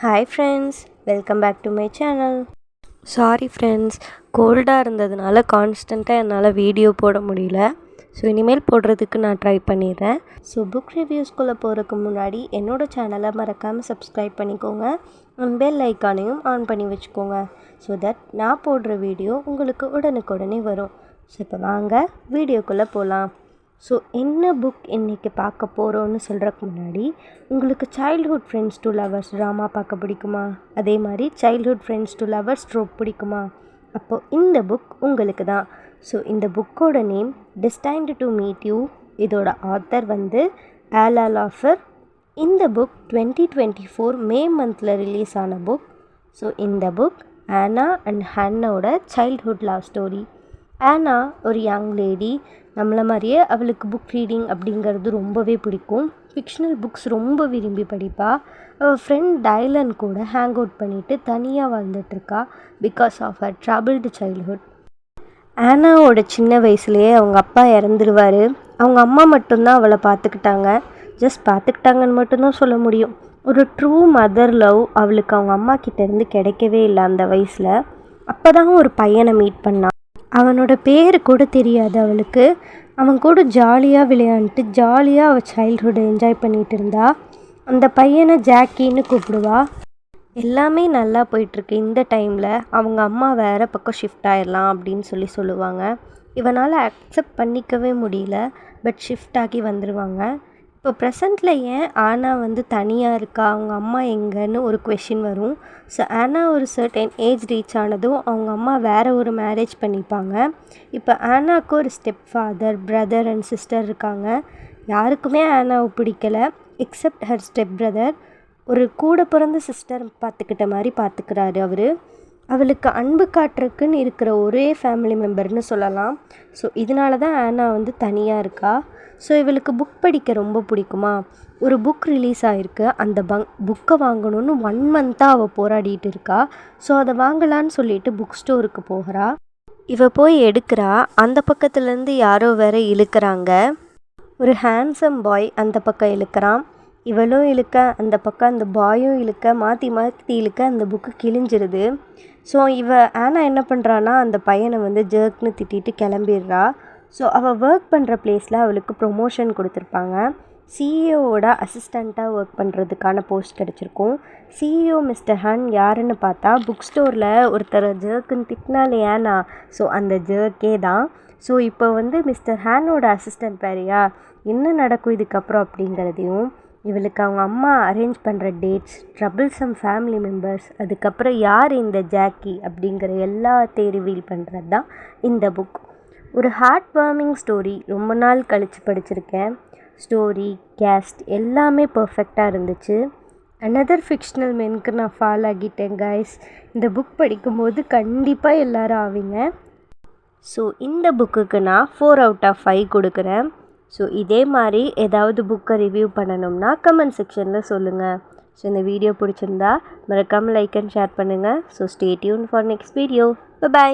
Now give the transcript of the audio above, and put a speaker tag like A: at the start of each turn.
A: Hi friends, welcome back to my channel. Sorry friends, கோல்டாக இருந்ததுனால கான்ஸ்டண்ட்டாக என்னால் வீடியோ போட முடியல. ஸோ இனிமேல் போடுறதுக்கு நான் ட்ரை பண்ணிடுறேன். ஸோ புக் ரிவ்யூஸ்குள்ளே போகிறதுக்கு முன்னாடி என்னோடய சேனலை மறக்காமல் சப்ஸ்கிரைப் பண்ணிக்கோங்க. பெல் ஐக்கானையும் ஆன் பண்ணி வச்சுக்கோங்க. ஸோ தட் நான் போடுற வீடியோ உங்களுக்கு உடனுக்குடனே வரும். ஸோ இப்போ வாங்க வீடியோக்குள்ளே போகலாம். ஸோ என்ன புக் இன்றைக்கி பார்க்க போகிறோன்னு சொல்கிறதுக்கு முன்னாடி, உங்களுக்கு childhood friends to lovers drama பார்க்க பிடிக்குமா? அதே மாதிரி childhood friends to lovers trope பிடிக்குமா? அப்போது இந்த புக் உங்களுக்கு தான். ஸோ இந்த புக்கோட name destined to meet you. இதோட ஆத்தர் ஆலா லாஃபர். இந்த புக் 2024 மே மந்தில் ரிலீஸ் ஆன புக். ஸோ இந்த புக் ஆனா அண்ட் ஹன்னோட சைல்ட்ஹுட் லவ் ஸ்டோரி. ஆனா ஒரு யங் லேடி. நம்மளை மாதிரியே அவளுக்கு புக் ரீடிங் அப்படிங்கிறது ரொம்பவே பிடிக்கும். ஃபிக்ஷனல் புக்ஸ் ரொம்ப விரும்பி படிப்பாள். அவள் ஃப்ரெண்ட் டைலன் கூட ஹேங் அவுட் பண்ணிவிட்டு தனியாக வாழ்ந்துட்டுருக்கா because of her troubled childhood. ஆனாவோட சின்ன வயசுலேயே அவங்க அப்பா இறந்துருவார். அவங்க அம்மா மட்டும்தான் அவளை பார்த்துக்கிட்டாங்க. ஜஸ்ட் பார்த்துக்கிட்டாங்கன்னு மட்டும்தான் சொல்ல முடியும். ஒரு ட்ரூ மதர் லவ் அவளுக்கு அவங்க அம்மா கிட்டேருந்து கிடைக்கவே இல்லை அந்த வயசில். அப்போ தான் ஒரு பையனை மீட் பண்ணான். அவனோட பேர் கூட தெரியாது அவளுக்கு. அவன் கூட ஜாலியாக விளையாண்டுட்டு ஜாலியாக அவள் சைல்ட்ஹுட்டை என்ஜாய் பண்ணிகிட்டு இருந்தா. அந்த பையனை ஜாக்கின்னு கூப்பிடுவா. எல்லாமே நல்லா போயிட்டுருக்கு. இந்த டைமில் அவங்க அம்மா வேறு பக்கம் ஷிஃப்ட் ஆகிடலாம் அப்படின்னு சொல்லுவாங்க. இவனால் அக்செப்ட் பண்ணிக்கவே முடியல. பட் ஷிஃப்ட் ஆகி வந்துடுவாங்க. இப்போ ப்ரெசண்ட்டில் ஏன் ஆனா தனியாக இருக்கா, அவங்க அம்மா எங்கன்னு ஒரு கொஷின் வரும். ஸோ ஆனா ஒரு சர்டன் ஏஜ் ரீச் ஆனதும் அவங்க அம்மா வேறு ஒரு மேரேஜ் பண்ணிப்பாங்க. இப்போ ஆனாவுக்கு ஒரு step father, brother and sister இருக்காங்க. யாருக்குமே ஆனாவை பிடிக்கலை எக்ஸப்ட் ஹர் ஸ்டெப் பிரதர். ஒரு கூட பிறந்த சிஸ்டர் பார்த்துக்கிட்ட மாதிரி பார்த்துக்கிறாரு அவர். அவளுக்கு அன்பு காட்டுறதுக்குன்னு இருக்கிற ஒரே ஃபேமிலி மெம்பர்னு சொல்லலாம். ஸோ இதனால தான் ஆனா தனியாக இருக்கா. ஸோ இவளுக்கு புக் படிக்க ரொம்ப பிடிக்குமா? ஒரு புக் ரிலீஸ் ஆகிருக்கு. அந்த புக்கை வாங்கணும்னு 1 மந்த்தாக அவள் போராடிட்டு இருக்கா. ஸோ அதை வாங்கலான்னு சொல்லிட்டு புக் ஸ்டோருக்கு போகிறா. இவ போய் எடுக்கிறா. அந்த பக்கத்துலேருந்து யாரோ வேற இழுக்கிறாங்க. ஒரு ஹேண்ட்ஸம் பாய் அந்த பக்கம் இழுக்கிறான். இவளும் இழுக்க, அந்த பக்கம் அந்த பாயும் இழுக்க, மாற்றி மாற்றி இழுக்க அந்த புக்கு கிழிஞ்சிருது. ஸோ ஆனா என்ன பண்ணுறான்னா அந்த பையனை ஜர்க்னு திட்டிட்டு கிளம்பிடுறா. ஸோ அவள் ஒர்க் பண்ணுற பிளேஸில் அவளுக்கு ப்ரொமோஷன் கொடுத்துருப்பாங்க. சிஇஓவோட அசிஸ்டண்ட்டாக ஒர்க் பண்ணுறதுக்கான போஸ்ட் கிடச்சிருக்கும். சிஇஓ மிஸ்டர் ஹன் யாருன்னு பார்த்தா புக் ஸ்டோரில் ஒருத்தர் ஜர்க்குன்னு திட்டினாலே ஏன்னா, ஸோ அந்த ஜர்க்கே தான். ஸோ இப்போ மிஸ்டர் ஹேனோட அசிஸ்டண்ட் பேரியா என்ன நடக்கும் இதுக்கப்புறம் அப்படிங்கிறதையும், இவளுக்கு அவங்க அம்மா அரேஞ்ச் பண்ணுற டேட்ஸ், ட்ரபிள்சம் ஃபேமிலி மெம்பர்ஸ், அதுக்கப்புறம் யார் இந்த ஜாக்கி அப்படிங்கிற எல்லாத்தையும் ரிவீல் பண்ணுறது தான் இந்த புக். ஒரு ஹார்ட் வார்மிங் ஸ்டோரி. ரொம்ப நாள் கழித்து படிச்சிருக்கேன். ஸ்டோரி, கேஸ்ட் எல்லாமே பர்ஃபெக்டாக இருந்துச்சு. அனதர் ஃபிக்ஷனல் மென்க்கு நான் ஃபாலோ ஆகிட்டேன் கைஸ். இந்த புக் படிக்கும்போது கண்டிப்பாக எல்லோரும் ஆவீங்க. ஸோ இந்த புக்குக்கு நான் 4 out of 5 கொடுக்குறேன். ஸோ இதே மாதிரி ஏதாவது புக்கை ரிவ்யூ பண்ணணும்னா கமெண்ட் செக்ஷனில் சொல்லுங்கள். ஸோ இந்த வீடியோ பிடிச்சிருந்தா மறக்காமல் லைக் அண்ட் ஷேர் பண்ணுங்கள். So stay tuned for next video. By.